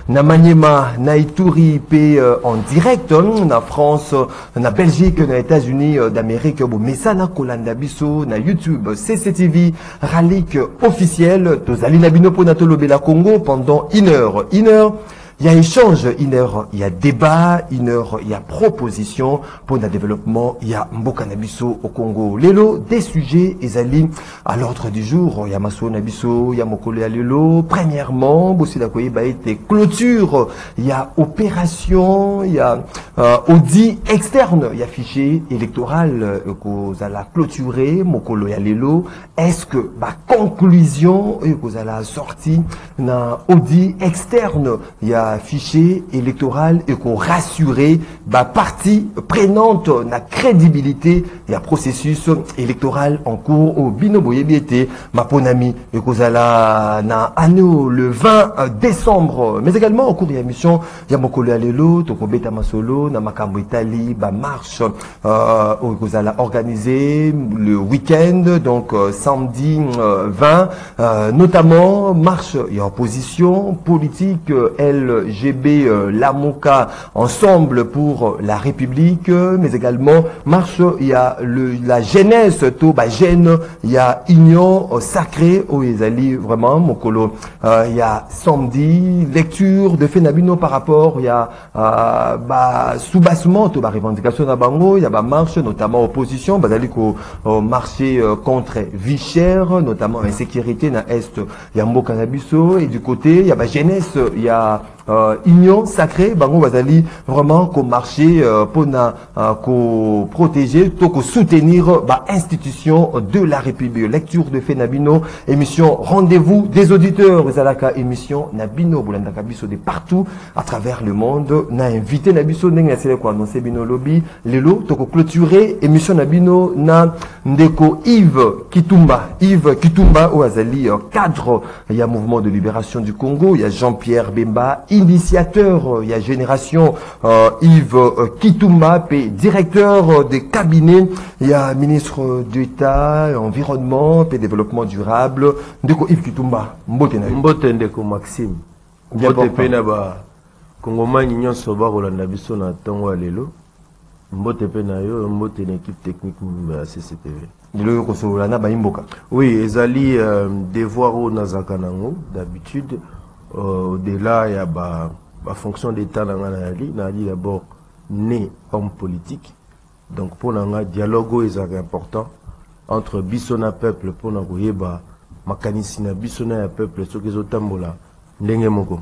na Maniema, na Ituri, en direct, na France, na Belgique, na États-Unis d'Amérique, mais ça na Kolanda Biso, na YouTube, CCTV, Ralik officiel, Tozali Nabino Ponatolo Bela Congo pendant 1 heure. 1 heure. Il y a échange, 1 heure, il y a débat, 1 heure, il y a proposition pour le développement, il y a Mboka Nabiso au Congo. Lelo, des sujets, Ezali, à l'ordre du jour, il y a Maso Nabiso, il y a Mokole Alelo. Premièrement, Bossila Koye Baïté, clôture, il y a opération, il y a audit externe, il y a fichier électoral que vous allez clôturer, Mokole Alelo. Est-ce que, conclusion, que vous allez sortir, na audit externe, il y a fichier électoral et qu'on rassurer partie prenante na crédibilité il y a processus électoral en cours au binoboyebiete maponami et kozala na anneau le 20 décembre mais également au cours de l'émission il y a mokolo alelo tokobeta masolo na makambo Italie marche kozala organisé le week-end donc samedi 20 notamment marche et opposition politique LGB Lamoka ensemble pour la République mais également marche il y a la jeunesse to gêne il y a union sacrée où ils allaient vraiment mokolo il y a samedi lecture de Fenabino par rapport il y a soubassement to revendication na bango il y a marche notamment opposition bazali ko marché contre vie chère notamment insécurité na est il y a Mboka Nabiso et du côté il y a jeunesse il y a union sacrée bango bazali vraiment ko marcher pour ko protéger to ko soutenir institution de la République lecture de Fenabino émission rendez-vous des auditeurs zalaka émission Nabino bolandaka biso de partout à travers le monde na invité Nabiso ndenge sele ko annoncer bino lobby lelo to ko clôturer émission Nabino na ndeko Yves Kitumba ou azali cadre il y a mouvement de libération du Congo il y a Jean-Pierre Bemba initiateur, il y a Génération Yves Kitumba, directeur des cabinets, il y a ministre d'État, environnement, développement durable, Ndeko Yves Kitumba, Mbote Ndeko Maxime, Mbote Pena ba Kongoma Nignon Soba Rolanda Biso na Tango Alelo, Mbote Pena yo, Mbote une équipe technique à CCTV. Oui, ezali devoir au Nazakanango d'habitude. Au-delà, il y a la fonction d'État dans Nali d'abord né homme politique. Donc pour un dialogue est important entre Bissona peuple pour n'avoir makanisina Bissona peuple ce que zotambola ndenge moko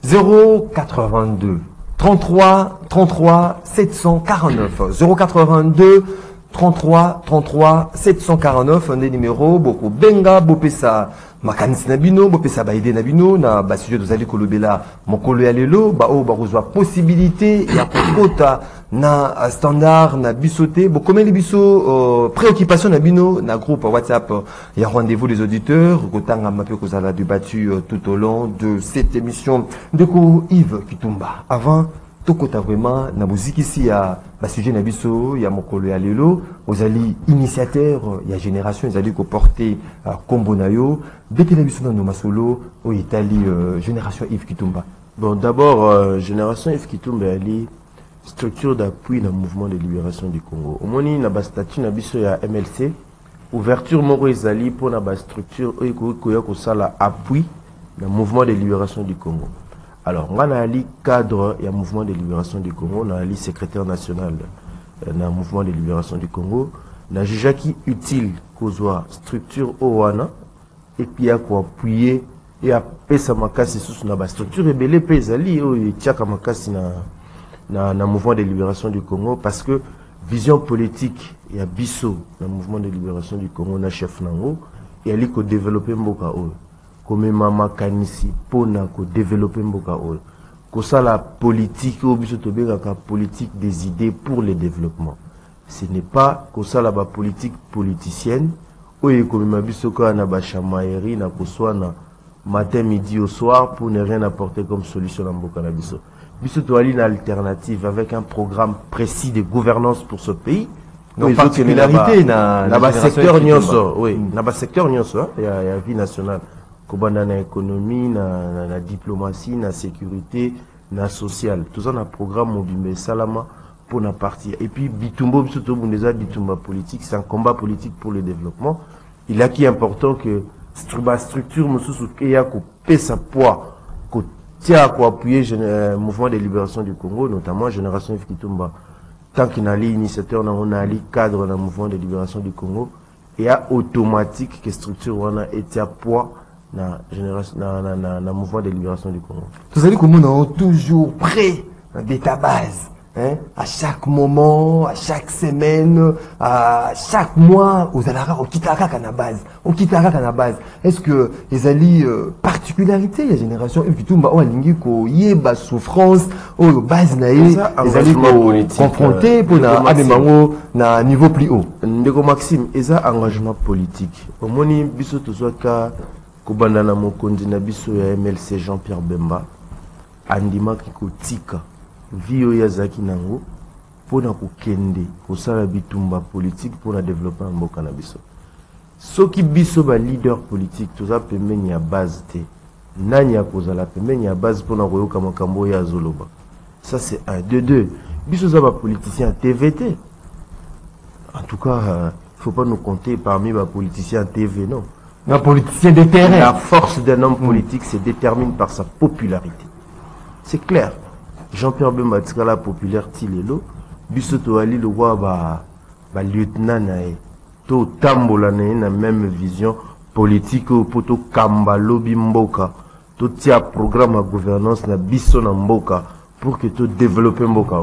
082 33 33 749 082 33 749 un des numéros beaucoup benga bopesa makanisi nabino bopesa baide nabino na basujet tozali kolobela mokolo ya lelo o bakozwa possibilité ya kokota na standard na bisote bokomeli biso préoccupation nabino na groupe WhatsApp ya rendez-vous des auditeurs kotanga mape kozala débattu tout au long de cette émission de Yves Kitumba avant tokota vraiment na bozikisi ya sujet na biso ya mokolo ya lelo ozali initiateur ya génération ezali ko porter kombo na yo betela biso na masolo o Italie génération Yves Kitumba. Bon d'abord génération Yves Kitumba ali structure d'appui dans le mouvement de libération du Congo. Omoni na ba statut na biso ya MLC ouverture moko ezali pour na ba structure oyo ko sala appui dans le mouvement de libération du Congo. Alors, on a ali cadre et un mouvement de libération du Congo, on a ali secrétaire national d'un mouvement de libération du Congo, on a jugé qui utile qu'on soit structure Owana et puis à quoi appuyer et à pesa makasi sous na structure et belé pesa li et tiaka makasi na mouvement de libération du Congo parce que vision politique et à biso le mouvement de libération du Congo na chef nango et ali ko développer mboka o comme mama kanisi pona ko développer mboka o ko ça la politique au biso to ka politique des idées pour le développement ce n'est pas ko ça la politique politicienne o e ko biso ka na ba chamaillerie na ko soit na matin midi au soir pour ne rien apporter comme solution dans mboka na biso biso to ali na alternative avec un programme précis de gouvernance pour ce pays. Donc particularité na ba secteur nyonso oui na ba secteur nyonso il y a vie nationale kobanda na économie, na diplomatie, na sécurité, na social. Tout ça na programme mobimbe salama pour na partie. Et puis bitumbo bisoto bundeza bitumba politique, c'est un combat politique pour le développement. Il est qui important que structure mususu ya ko pesa poids ko tia ko appuyer mouvement de libération du Congo, notamment Génération Yves Kitumba. Tant qu'il a l'initiateur, on a le cadre dans le mouvement de libération du Congo, et à automatique que structure on a été à poids dans le mouvement de libération du Congo. Vous allez comme on est toujours prêt d'état base. Hein? À chaque moment, à chaque semaine, à chaque mois, aux alara, on quitte la base. On quitte la base. Est-ce que les alliés particularités, la génération, et puis tout, on a l'ingé ko yeba souffrance, au base naïe, les alliés confrontés pour na niveau plus haut. Ndeko Maxime, eza engagement politique. Au moni biso tozoka kobanda na mokonzi na biso ya MLC Jean-Pierre Bemba, andima kiko tika. Vio ya zaki nango pona kokende kosala bitumba politique pour développer mboka na biso. Soki biso ba leader politique toza pembeni ya base te. Nani ya kozala pembeni ya base pona koyoka makambo ya zoloba. Ça c'est un de deux. Biso za ba politicien TVT. En tout cas, faut pas nous compter parmi les politiciens TV, non. Un politicien de terrain. La force d'un homme politique se détermine par sa popularité. C'est clair. Jean-Pierre Bemba la populaire Tilelo, Bissoto Ali le roi ba lieutenant nae, to tambola na même vision politique au poto kamba lobby mboka, to tia programme à gouvernance na biso na mboka pour que to développer mboka.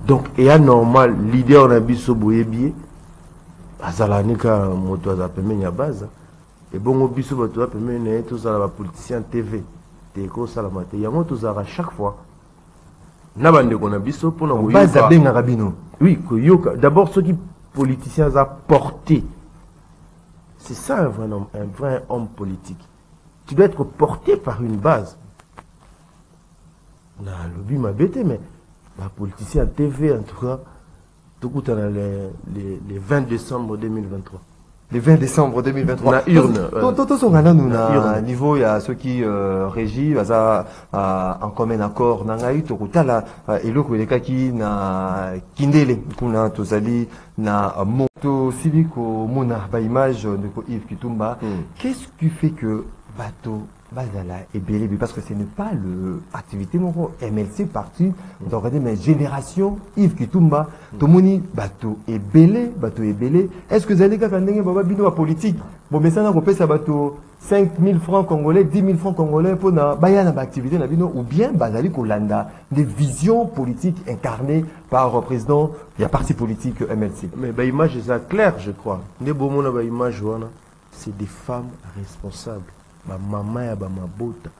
Donc et normal leader na biso boyebi azala nika moto azapeme nya base et bon biso bato apeme na to za la politicien TV te ko salamate yango to za chaque fois. Oui, d'abord ceux qui politiciens ont porté. C'est ça un vrai homme politique. Tu dois être porté par une base. On a lobby m'a bêté, mais les politiciens TV en tout cas, tout coup les 20 décembre 2023. Le 20 décembre 2023. La urne. Tout nous à niveau il y a ceux qui régissent en commun accord nangai to kutala eloko eleka ki na kindele kuna tozali na moto civico mona ba image de Yves Kitumba. Qu'est-ce qui fait que bateau bazala et belé parce que ce n'est pas le activité mon MLC parti donc mais génération Yves Kitumba tomoni bateau et belé est-ce que vous allez quand ndenge baba bino wa politique bon mais ça na kopesa bateau 5000 francs congolais 10 000 francs congolais pour na baya na activité na bino ou bien bazali kolanda des visions politiques incarnées par le président il y a parti politique MLC mais ba image est claire je crois ne bomona ba image wana c'est des femmes responsables. Ma maman ya ba mabota,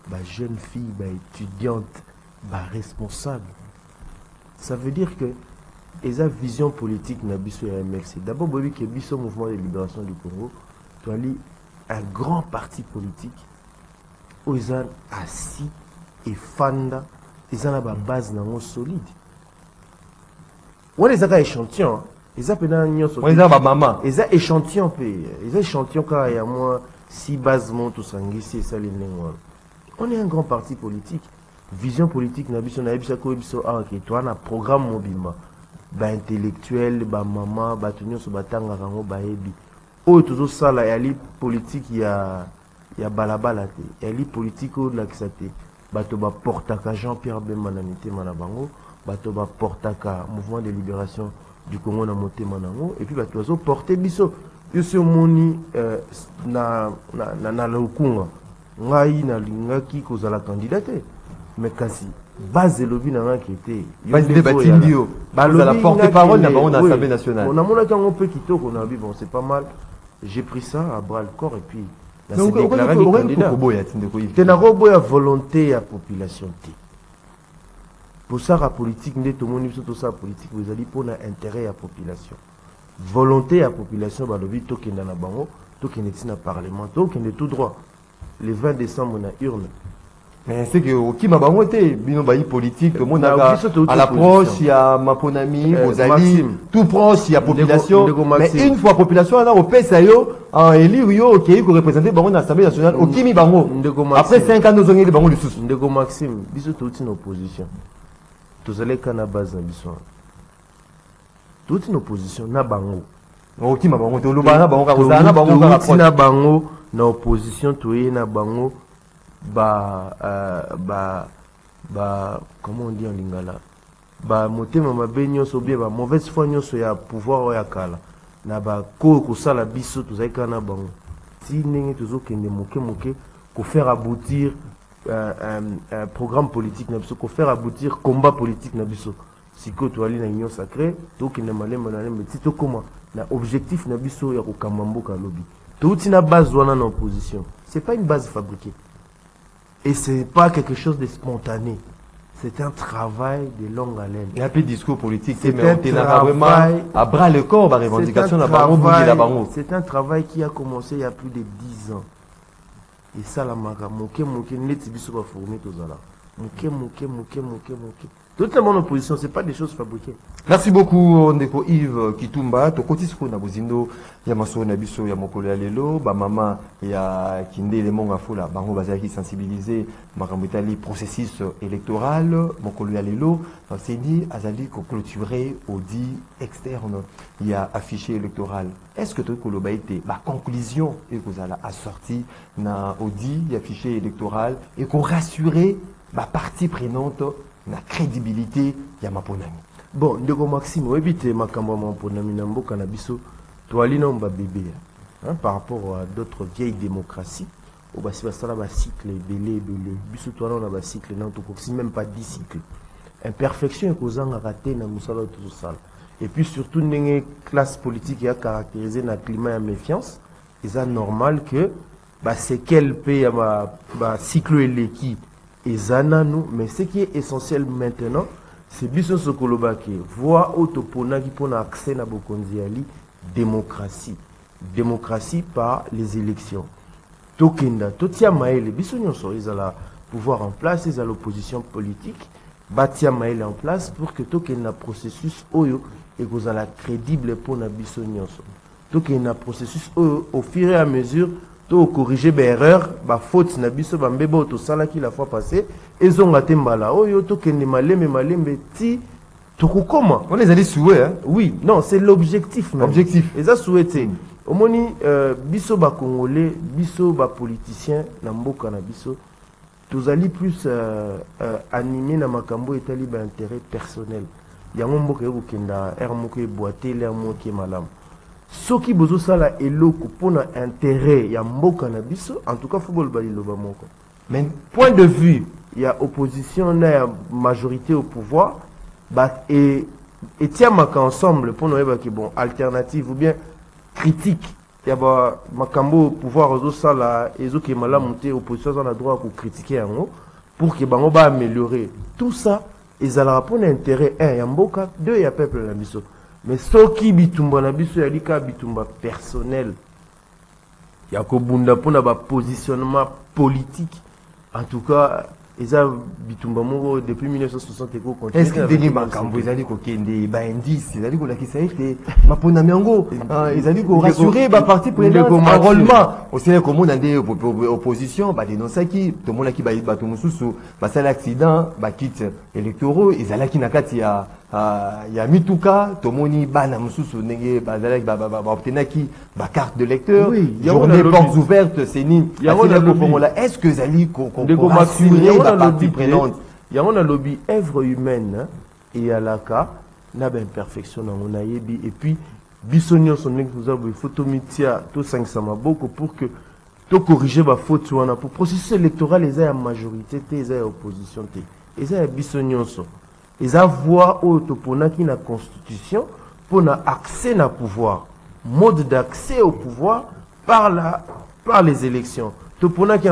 ba jeune fille, ba étudiante, ba responsable. Ça veut dire que les vision politique na biso ya MLC. D'abord bobi que biso mouvement de libération du Congo, tu as un grand parti politique où ils ont assis et fanda, ils ont la base nango solide. On les a échantillon, ils ont pénal on les a ba maman. Ils ont échantillon ils ont échantillon car il y a moi si basement tout sanguissé ça les on est un grand parti politique vision politique na biso ko biso que toi na programme mobimba ba intellectuel ba maman ba tunyo so batanga rango ba ebi o toujours ça là yali politique ya balabala te yali politique o la kisate bato ba portaka Jean-Pierre Bemba na mitema na bango bato ba portaka mouvement de libération du Congo na motema nango et puis bato zo porter biso Yosu moni na lokunga ngai na lingaki kozala candidate mais kasi base lobby na nga qui était base de batindio la porte-parole na bango na l'Assemblée nationale on a mona kango peu kitoko na bi bon c'est pas mal j'ai pris ça à bras le corps et puis là c'est déclaré candidat tena robo ya volonté ya population te pour ça la politique ndé to moni surtout ça politique vous allez pour intérêt à population volonté à population balobi tokenda na bango tokende na parlement tokende tout droit le 20 décembre na urne Mais c'est que au qui m'a bangoté, bino bayi politique, tout le monde a à l'approche, il y a Maponami, Ozali, tout proche, il y a population. Mais une fois population, on a au PSAO, en élu, ok, qui représente bango dans l'Assemblée nationale, au qui mi bango. Après 5 ans, nous avons eu bango le sous. Ndeko Maxime, biso toute une opposition. Tous allez qu'à la base na biso. Toute une opposition na bango. Au qui m'a bango, tout le bana bango, na bango, na bango, na opposition, tout na bango. Comment on dit en lingala, motema mabe nyonso bien mauvaise foi nyonso ya pouvoir ya kala na ko sala biso tozalika na bango ti ndenge tozokende moke ko faire aboutir un programme politique na biso, ko faire aboutir combat politique na biso siko toali na union sacrée tokende malemba na lembe ti tokoma na objectif na biso ya kokamba mboka lobi touti na base wana na opposition. C'est pas une base fabriquée. Et c'est pas quelque chose de spontané. C'est un travail de longue haleine. Il y a plus de discours politique, mais on a vraiment à bras le corps, la revendication c'est un travail qui a commencé il y a plus de 10 ans. Et ça, la maga, moke, net biso va former tous là. Moke. Toute la bonne opposition, c'est pas des choses fabriquées. Merci beaucoup, Ndeko Yves Kitumba. To kotisko na bozindo ya maso na biso ya mokolo ya lelo, ba mama ya kinde le monga fula, bango bazaki sensibiliser makambo etali processus électoral mokolo ya lelo, c'est dit azali ko clôturer audit externe, il y a affiché électoral. Est-ce que to koloba été ba conclusion et que vous allez assorti na audit affiché électoral et qu'on rassurer ba partie prenante la crédibilité ya Maponami? Bon, Ndeko Maxime, évitez makambo Maponami na mboka na biso, toali na mba bébé. Par rapport à d'autres vieilles démocraties, au basi basala ba cycle belé. Biso toali na ba cycle na to koksi même pas 10 cycles. Imperfection kozanga raté na musala tout ça. Et puis surtout une classe politique qui a caractérisé na climat de méfiance, c'est normal que c'est quel pays ba cycle éléki nous, mais ce qui est essentiel maintenant, c'est biso sokoloba ki voix autopona qui pona accès na bokonziali démocratie. Démocratie par les élections. Tokenda, totia maele, biso nyonso izala pouvoir en place, ils l'opposition politique, batia maele en place pour que tokenda processus oyo et que la crédible pona biso nyonso. Tokenda processus oyo au fur et à mesure to corriger ba erreur ba faute na biso ba mbebo to sala ki la fois passée ezonga tembala oyo to kende malembe ti to kokoma on les a dit souhait hein. Oui, non, c'est l'objectif même. Objectif Eza souhaité omoni biso ba congolais biso ba politiciens na mboka na biso tozali plus animé na makambo etali ba intérêt personnel yango mboka yo kenda er moko e boité l'air moko e malam. Soki bozo sala eloko pona intérêt ya mboka na biso, en tout cas football bali loba moko. Mais point de vue, il y a opposition na majorité au pouvoir, et tiens maka ensemble pour nous que bon alternative ou bien critique. Il y a makambo pouvoir ozo sala ezo ke mala monter opposition na droit pour critiquer en haut pour que bango ba améliorer. Tout ça, ils allons pour intérêt ya mboka, deux ya peuple na biso. Mais ce qui bitumba na biso ya lika bitumba personnel ya ko bunda pona ba positionnement politique en tout cas eza bitumba moko depuis 1960 ko continue. Est-ce que Denis Makambo ezali ko kende ba indice ezali ko lakisa ete Maponami yango ezali ko rassurer ba parti prenante enrôlement aussi les communes ndé opposition ba dénonçaki to mona ki ba bato mususu ba sala accident ba kit électoraux ezalaki na kati ya mituka tomoni bana mususu ndenge bazalaki ba obtenaki ba carte de lecteur journée portes ouvertes c'est ni est-ce que ezali ko rassurer la partie prenante yango na lobby œuvre humaine et à la cas na ba imperfection na on ayebi et puis biso nyonso ndenge il faut to mitia to 500 maboko pour que to corriger ba faute wana pour processus électoral les a majorité te les a opposition te les a biso nyonso les a voix autopona qui na constitution pour na accès na pouvoir mode d'accès au pouvoir par les élections topona qui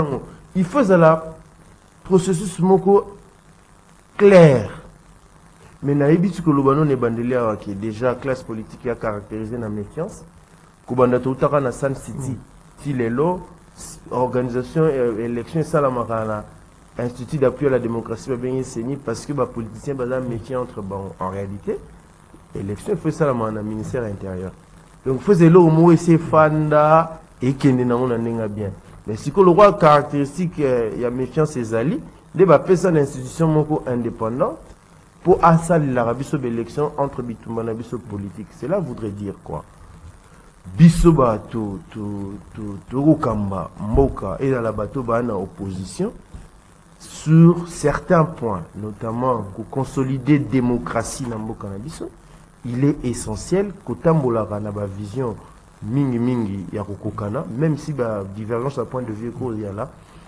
il faut la processus moko clair. Mais naïbi ce que l'obano ne bandelia qui est déjà classe politique qui a caractérisé la méfiance. Kubanda Toutara na San City, si les lots, organisation élection et salamakana Institut d'appui à la démocratie va bien enseigner parce que les politiciens ont métier entre en réalité. L'élection, il faut ça dans le ministère intérieur. Donc, il faut que au moins essayer fanda et qu'il y ait bien. Mais si le roi caractéristique, il y a méfiance ses alliés, il va faire ça une institution indépendante pour assaler l'Arabie sur l'élection entre Bitumba et la politique. Cela voudrait dire quoi? Bisoba, Rokamba, Mboka et dans la bateau, en opposition sur certains points, notamment pour consolider la démocratie dans Mboka Nabiso. Il est essentiel que Tambolara na ba vision mingi ya kokokana, même si la divergence à point de vue il y a là,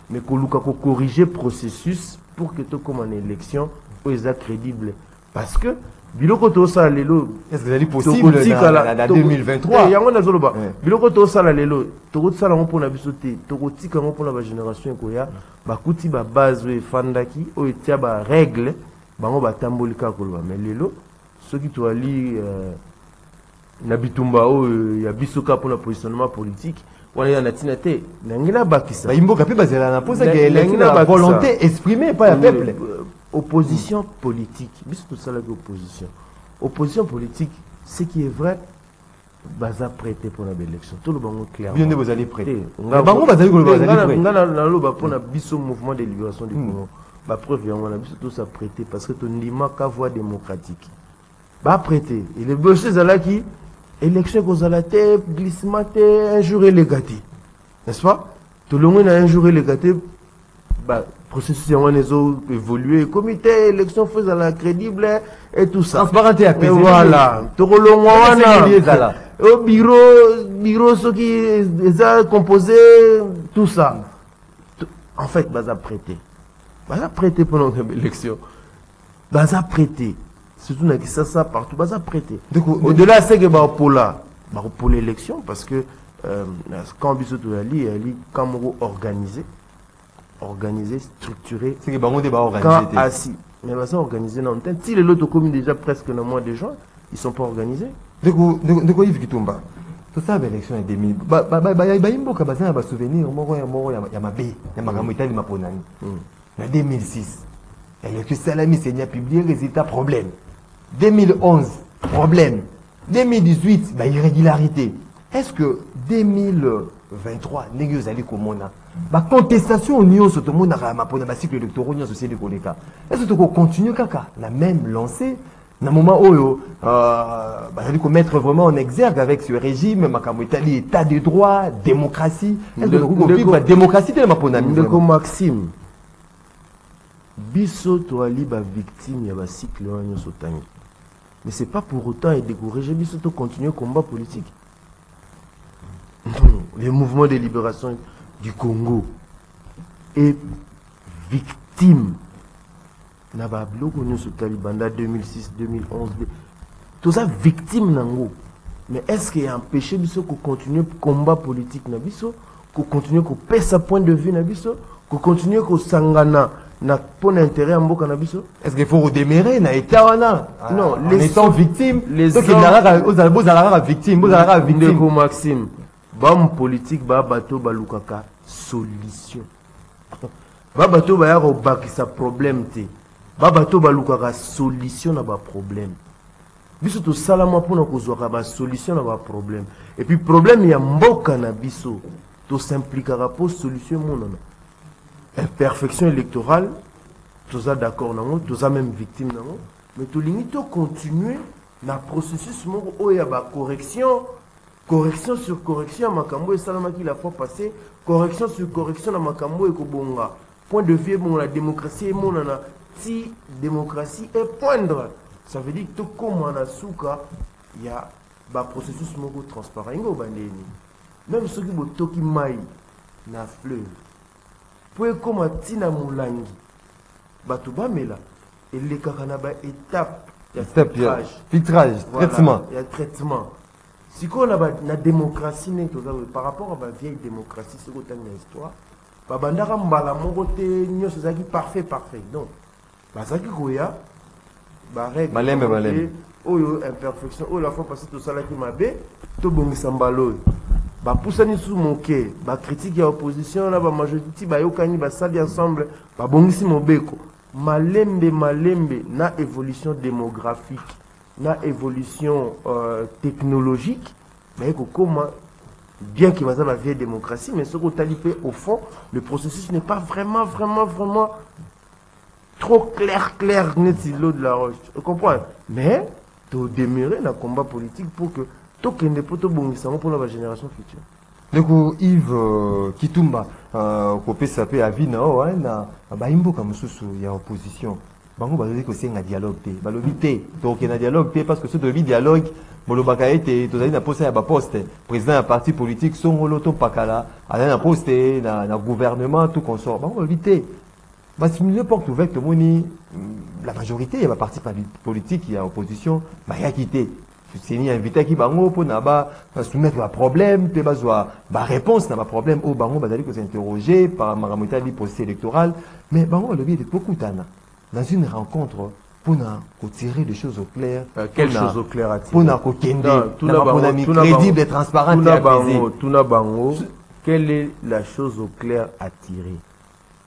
mais que luka ko corriger processus pour que tout comme en élection soit crédible, parce que biloko to sala lelo, est-ce que c'est possible dans 2023? yango na zoloba biloko to sala lelo to sala ngo pona bisote to tika ngo pona ba génération ko ya ba kuti ba base e fandaki o etia ba règle bango ba tambolika ko ba, mais lelo ceux qui doivent lire Nabitumba il y a bisoka pour le positionnement politique on est en atinate n'engina bakisa imboka pe bazela na posa que la volonté exprimée par le peuple. Opposition politique biso tout ça la opposition politique ce qui est vrai baza prêté pour l'élection tout le monde clair bien vous allez prêter bango bazali ko bazali prêter ngana na loba pour na biso mouvement de libération du Congo ba preuve on a biso tout ça prêté parce que ton ndima ka voie démocratique ba prêter il est bossé là qui élection kozalate glissement un jour élégaté n'est-ce pas tout le monde a un jour élégaté bah processus on les a évolué comité élection faisant la crédible et tout ça transparent et voilà tout le monde au bureau ceux qui est composé tout ça en fait baza prêté pendant l'élection baza prêté surtout dans ça partout baza prêté au-delà c'est que pour l'élection parce que quand biso to ali quand organisé structuré c'est que bango débat organisé assis mais baza organisé non si les autres communes déjà presque dans le mois de juin ils sont pas organisés de quoi Yves Kitumba tout ça l'élection est 2000 ba imboka baza ba souvenir moko ya mabe ya makambo itali maponani na 2006 et que Salami Seigneur publié résultat problème 2011 problème 2018 bah, irrégularité est-ce que 2023 négus allez comme bah contestation union sur tout le monde a mapona ba cycle électoral union société koleka est-ce que tu continuer kaka la même lancée na moment où bah allez mettre vraiment en exergue avec ce régime makambo Italie état de droit démocratie est-ce que tu vivre la démocratie de mapona ndeko Maxime biso to ali ba victime ya ba cycle union sotangi. Mais c'est pas pour autant et décourager biso to continuer combat politique. Les mouvements de libération du Congo est victime na ba bloko union sotangi banda 2006 2011 tout ça victime nango. Mais est-ce qu'il y a empêché biso ko continuer combat politique na biso ko continuer ko pesa point de vue na biso ko continuer ko sangana na pour intérêt en mboka na biso est-ce qu'il faut redémarrer na état wana non les étant victimes les ceux qui n'arrivent aux victimes vous allez victime ndeko Maxime bam politique ba bato balukaka solution ba bato ba ya ko bakisa problème te ba bato balukaka solution na ba problème biso to salama pona ko zwa ba solution na ba problème et puis problème ya mboka na biso to s'impliquera pour solution monana imperfection électorale, tout ça d'accord, tout ça même victime, mais tout limite continuer dans le processus où il y a correction sur correction, Makambo et Salama qui la fois passée, correction sur correction dans Makambo et Kobonga. Point de vue, bon, la démocratie est mon si démocratie est poindre. Ça veut dire que tout comme on a souka, il y a un processus transparent. Même ceux qui maillent dans le fleuve. Pour comme tina mulangi bato bamela et les kakanaba étape filtrage traitement il y a traitement si qu'on a la démocratie par rapport à la vieille démocratie c'est autant une histoire ba bandara mbala moko te nyos zaki parfait donc bazaki koya ba règle malem oyo imperfection oyo la fois passée to sala ki mabe to bongisa mbalo ba poussani sous moke ba critique ya opposition na ba majorité ba yokani ba sali ensemble ba bongisi mobeko malembe na évolution démographique na évolution technologique mais comment bien qu'il y ait la vieille démocratie mais ce qu'on t'a dit au fond le processus n'est pas vraiment trop clair net l'eau de la roche tu comprends mais tu demeurer dans le combat politique pour que tout ne peut pas pour la génération future. Donc Yves Kitumba kopé sapé à vie na baimbo comme sous ya opposition bango bazali ko senga dialogue te balobi te donc na dialogue te parce que ce de dialogue bolobaka ete tozali na poste ya ba poste président ya parti politique songolo to pakala ala na poste na gouvernement tout consort bango balobi te basi milieu porte ouverte moni la majorité ya ba parti politique ya opposition ba ya quitté c'est ni invité qui bango pour naba soumettre un problème pe bazwa ba réponse na ba problème au bango bazali ko s'interroger par maramota di poste électoral mais bango le biais de beaucoup tana dans une rencontre pour tirer des choses au clair quelle chose au clair à tirer pour na ko kende pour crédible et transparent tout na bango quelle est la chose au clair à tirer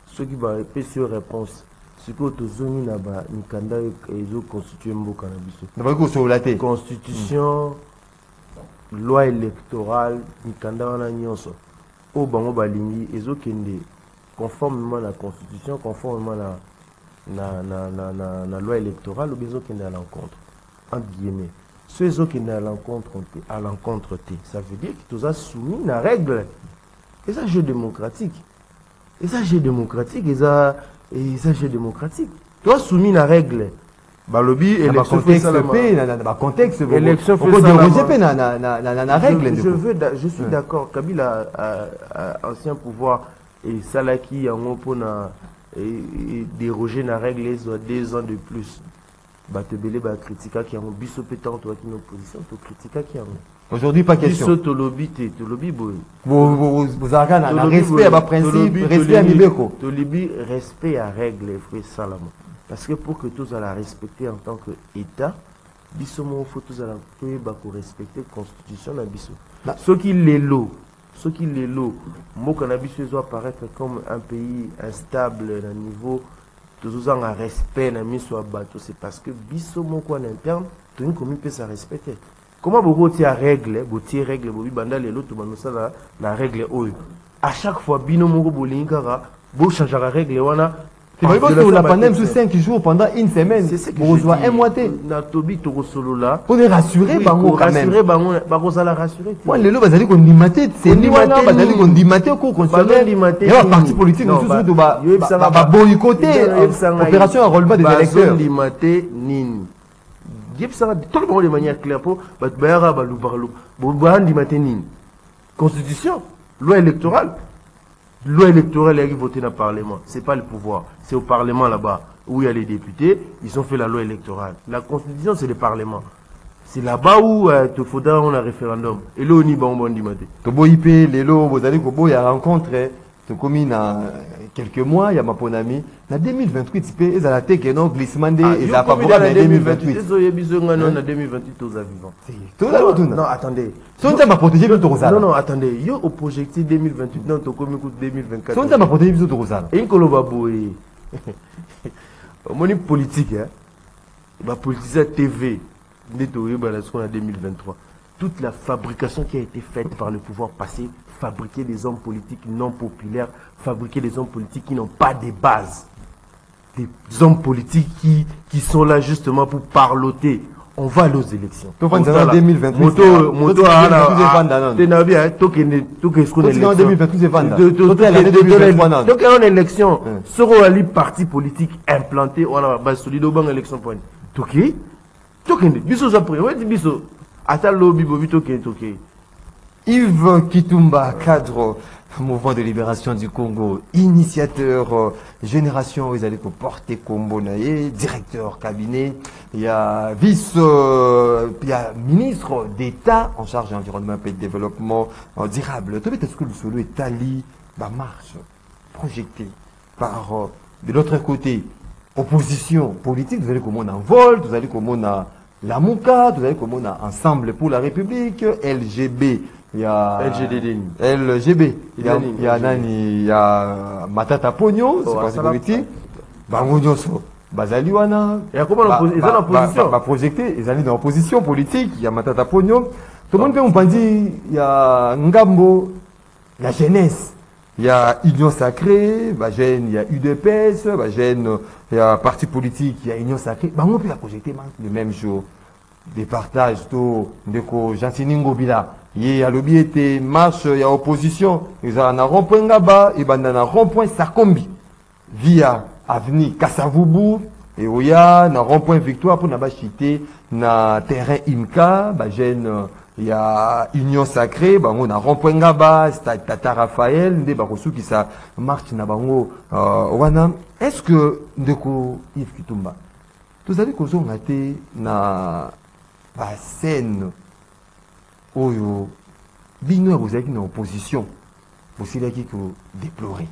ceux qui va répéter sur réponse ce que tu zones là-bas, ni kanda ezo constituer mboka na biso. Na ba ko so laté. Constitution, loi électorale, ni kanda wana nyonso. O bango balingi ezo kende conformément à la constitution, conformément na loi électorale ou bezo kende à l'encontre. Entre guillemets. Ceux ezo kende à l'encontre ça veut dire que tu as soumis la règle. Et ça jeu démocratique. Et ça jeu démocratique et ça c'est démocratique. Toi soumis la règle. Balobi élection fait ça dans contexte élection fait na règle. Je suis d'accord Kabila ancien pouvoir et Salaki en pona déroger la règle les 2 ans de plus. Batebele ba critica qui ont biso pétant toi qui opposition to critica qui ont. Aujourd'hui pas question. Biso to lobby boy. Vous avez un respect à principe, respect à Mibeko. To lobby respect à règle frère Salamo. Parce que pour que tous à la respecter en tant que État, biso mo faut tous à la respecter constitution na biso. Ceux qui les lots, mo cannabis doit apparaître comme un pays instable à niveau tous en respect na miso abato c'est parce que biso moko en interne tout une commune peut se respecter comment beaucoup tia règle bobi banda lelo to banosala la règle oyo à chaque fois bino moko bolingara bo changer la règle wana la pandémie sur 5 jours pendant une semaine pour rejoindre un mois na tobi to solola pour les rassurer bango quand même rassurer bango ba kozala rassurer moi lelo bazali ko ndimate c'est ni wana bazali ko ndimate ko constitutionnel et la parti politique nous tout ba boycotter opération enrôlement des électeurs ndimate nini yebsanga tout le monde de manière claire pour bayara balubarlo bo ndimate nini constitution loi électorale est votée dans le Parlement. Ce n'est pas le pouvoir. C'est au Parlement là-bas où il y a les députés. Ils ont fait la loi électorale. La Constitution, c'est le Parlement. C'est là-bas où il faudra un référendum. Et là, on y va, on dit maté. Tobo IP, Lelo, Bozali Kobo, il y a rencontré. Comme il y a quelques mois, il y a ma bonne amie. En 2028, ils ont la tête et non glissement des et ça pas pour en 2028. En 2028, tous à vivant. Non, attendez. Son temps m'a protégé de Rosal. Non, attendez. Yo au projectif 2028, non, to comme écoute 2024. Son temps m'a protégé de Rosal. Et Koloba Boy. Mon politique, hein. Ma politique TV. Nettoyé ce qu'on a 2023. Toute la fabrication qui a été faite par le pouvoir passé, fabriquer des hommes politiques non populaires, fabriquer des hommes politiques qui n'ont pas de base. Des hommes politiques qui sont là justement pour parloter. On va aller aux élections. En 2028. Moto en élection. Seront les partis politiques implantés. On a base solide au banc élection point. Toki. Biso après. Ouais, biso. Yves Kitumba, cadre mouvement de libération du Congo, initiateur génération, ils allaient porter Combo Naye, directeur cabinet, il y a il y a ministre d'État en charge de l'environnement et de développement durable. Tout est-ce que le solo est allé, marche projetée par de l'autre côté, opposition politique, vous allez comme on en vol, vous allez comme on a la Mouka, vous allez comme on a Ensemble pour la République, LGB, il y a LGDD. LGB, il y a Nani, il y a Matata Pogno, c'est parti politique. Bango nyonso bazali wana. Et comment ils sont en opposition? Projecté, ils allaient dans l'opposition politique, il y a Matata Pogno. Tout le monde peut me dire, il y a Ngambo, la jeunesse. Il y a Union Sacrée, il y a UDPS, il y a parti politique, il y a Union Sacrée. On peut la projeter le même jour. Des partages, de Jansiningo Bila. Il y a le biais marche, il y a opposition. Ils ont un rond-point là-bas, et un rond-point Sakombi. Via Avenue Kassavubu, et il y a un rond-point Victoire pour n'abachiter, na terrain Imka, il y a Union Sacrée, on a rond-point là-bas, Tata Raphaël, des barossous qui ça marche na bango, wana. Est-ce que, ndeko Yves Kitumba, vous savez qu'on a été na scène oyo bino vous êtes en opposition aussi là qui déplorer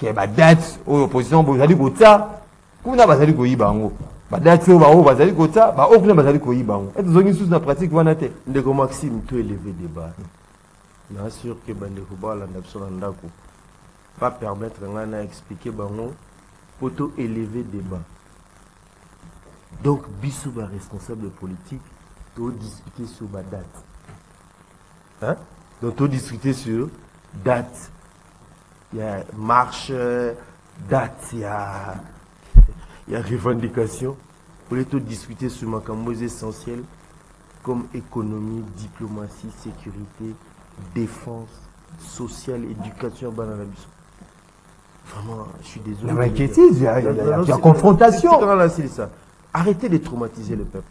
que ba date oyo opposition vous allez kota kuna bazali ko yibango ba date oyo ba o bazali kota ba o kuna bazali ko yibango et zongi sous na pratique wana te ndeko Maxime to élever débat na sûr que bande ko bala ndapso ndako pas permettre ngana expliquer bango poto élever débat. Donc, Bissou va responsable politique, tout discuter sur ma date. Hein? Donc, tout discuter sur date. Il y a marche, date, il y a revendication. Pour les tout discuter sur ma cambose essentielle comme économie, diplomatie, sécurité, défense, sociale, éducation, banana Bissou. Vraiment, je suis désolé. Il y a confrontation. C'est ça. Arrêtez de traumatiser le peuple.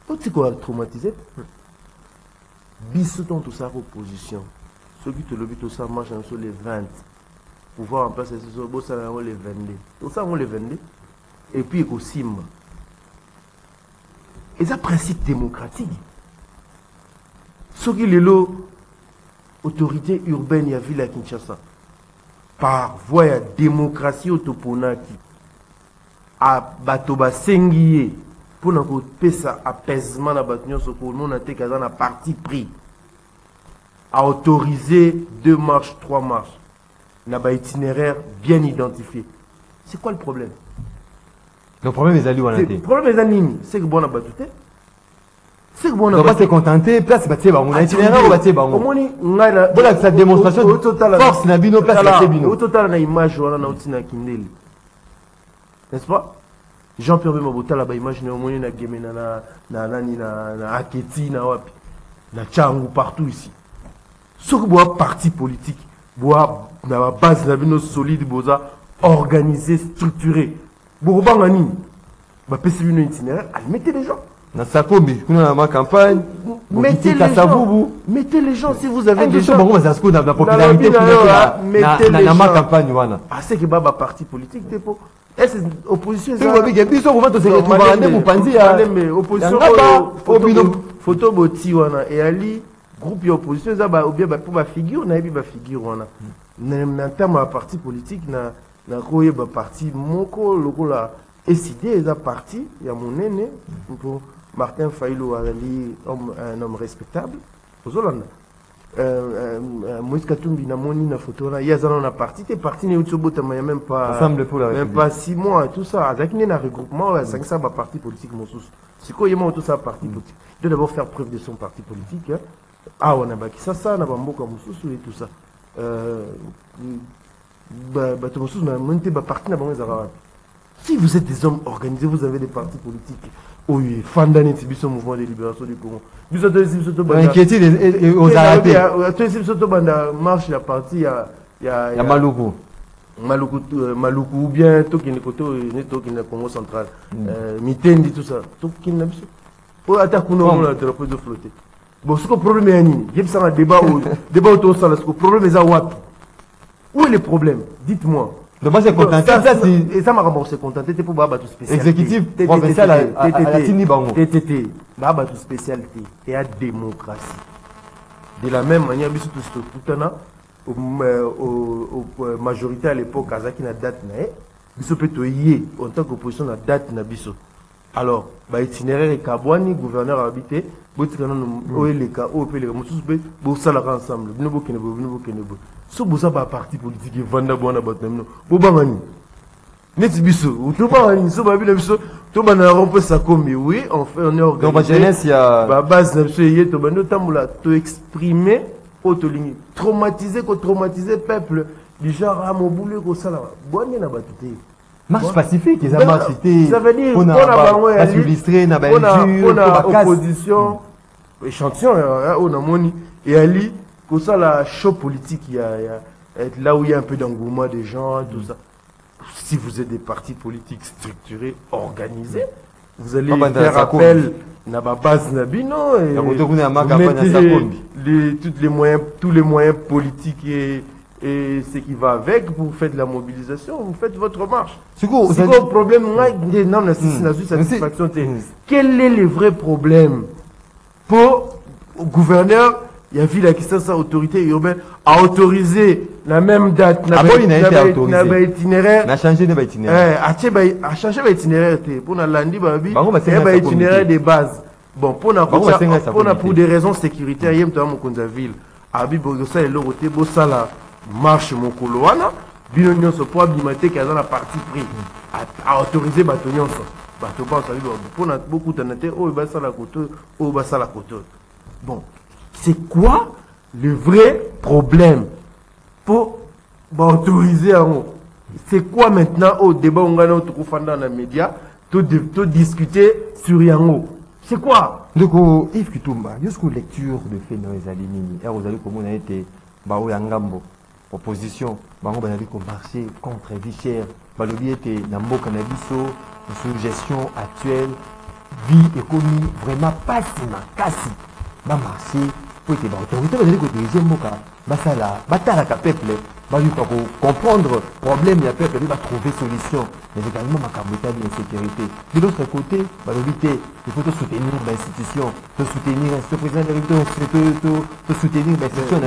Tout ce qu'on a traumatisé, Bissou dans tout ça opposition. Ceux qui te le tout ça marche sur les 20. Pouvoir en place, c'est ça on les 22. Tout ça on les 22. Et puis aussi, et ça principe démocratique. Ceux qui les autorité urbaine, il y a ville à Kinshasa. Par voie de démocratie autoponaki. À Batoba Sengiye pour nous faire apaisement na batunion so pour nous na parti pris à autoriser 2 marches 3 marches na ba itinéraire bien identifié. C'est quoi le problème? Le problème est allé le problème est anime, c'est que bon na batute. C'est que bon na pas se contenter place batie ba on itinéraire ou batie ba on. Omoni ngala voilà cette démonstration force na bino place batie bino. Au total na image wana na utina kindeli. N'est-ce pas? Jean-Pierre Bemabota là-bas, imaginez au moins na Gemena na Aketi, na Wapi, na Tchangou, partout ici. Ce que boit parti politique, boit na base la vie solide, boza organisé, structuré. Bourbangani, bah PC une itinéraire, mettez les gens. Na Sakombi, on a ma campagne. Mettez les gens. Mettez les gens si vous avez des gens. La popularité mettez les gens. Ma campagne wana. Ah c'est que baba parti politique dépôt. Est-ce opposition ça photo boti wana et ali groupe opposition ça ba ou bien pour ba figure na ba figure wana na terme de parti politique na koye ba parti moko lokola SID za parti ya monene pour Martin Fayulu ali un homme respectable ozolanda Moïse Katumbi na moni na photo là il y a un parti t'es parti ne utobota mais même pas 6 mois tout ça avec un regroupement 500 ba parti politique mon sous c'est quoi yema tout ça parti politique il doit d'abord faire preuve de son parti politique ah on a baki ça na bamboka mususu et tout ça ba to mususu na monte ba parti na bango za. Si vous êtes des hommes organisés, vous avez des partis politiques. Oui, Fandani Tibiso Mouvement de Libération du Congo. Vous êtes inquiétés aux arrêtés. Marche la partie, il y a Maluku. Maluku ou bien Tokin Koto, Tokin Congo central. Mitendi, tout ça. Tokin Nabiso. Pour attaquer nous, la drapeau de flotter. Bon, ce que le problème est, il y a un débat autour de ça. Le problème est à Wapi. Où est le problème? Dites-moi. Donc, moi, c'est contenté. Et ça m'a remboursé contenté pour Baba tout spécial. Exécutif provincial à la Tini Bango. TTT. Baba tout spécialité. Et à démocratie. De la même manière, bisous tout ce que aux majorité à l'époque, Kazaki na date na bisous peut y en tant qu'opposition na date na bisous. Alors, itinéraire et Kabouani, gouverneur habité, ensemble. So boza ba parti politique vanda bona batnemno. Bobangani. Neti biso, to bangani so ba bila biso, to bana rompe sa kombi. Oui, on fait on est organisé. Donc jeunesse il y a ba base na biso yé to bando tambola to exprimer autoligné, traumatiser peuple du genre à mobule ko sala. Bonne na batute. marche pacifique, ils ont marché. Ça veut dire qu'on a illustré na ba opposition échantillon on a moni et ali que ça la show politique il y a là où il y a un peu d'engouement des gens tout ça. Si vous êtes des partis politiques structurés, organisés, vous allez faire appel na ba base na bino et vous mettez tous les moyens politiques et ce qui va avec, vous faites la mobilisation, vous faites votre marche. C'est quoi le problème? Quel est le vrai problème? Pour le gouverneur, il y a vu la question de sa autorité urbaine à autoriser la même date. Il a été autorisé. Itinéraire. A changé d'itinéraire. A changé d'itinéraire. Pour la lundi, il y a itinéraire de base. Bon, pour des raisons sécuritaires, il y a un ville. Abi Bogosa et l'autre, Bossala marche mon coloana. Binonion se poids bimaté qui a dans la partie pris à autoriser Batonion. Pour beaucoup de bon, c'est quoi le vrai problème pour autoriser à nous? C'est quoi maintenant au débat on gagne dans les médias, tout discuter sur Yango? C'est quoi? Donc, Yves Kitumba, jusqu'aux lecture de fait dans les Alinini, et vous allez comme on a été, Yangambo, opposition, on a marché contre vie chère, Balobi était Nambo Cannabiso, sous gestion actuelle, vie économie, vraiment pas si ma casse, marché, pour être autorité, vous allez diriger Moka, Basala, Batalaka peuple, pour comprendre le problème, il y a peuple, il va trouver solution, mais également ma cabotale d'insécurité. De l'autre côté, il faut soutenir l'institution, soutenir le président de la soutenir l'institution,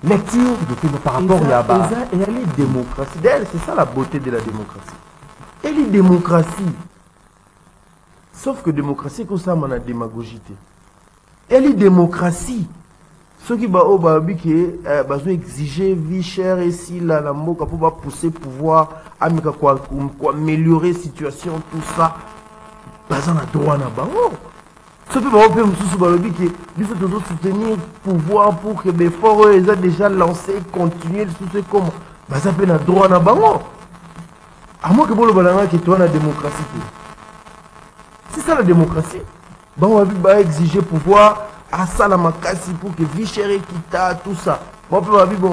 lecture de par rapport à Yaba. Et elle est démocratie. D'ailleurs, c'est ça la beauté de la démocratie. Elle est démocratie. Sauf que démocratie, comme ça, on a démagogie. Elle est démocratie. Ceux qui ont exigé vie chère ici, là, la moka pour pousser pouvoir, améliorer la situation, tout ça, on a droit à bango. Ceux qui ont soutenir pouvoir pour que les forts aient déjà lancé, continuer, tout ce comme, ça peut être droit à bango. À moins que vous ayez la démocratie. C'est ça la démocratie. On va exiger pouvoir à ça la makasi pour que vie chère et quitta tout ça. Bon,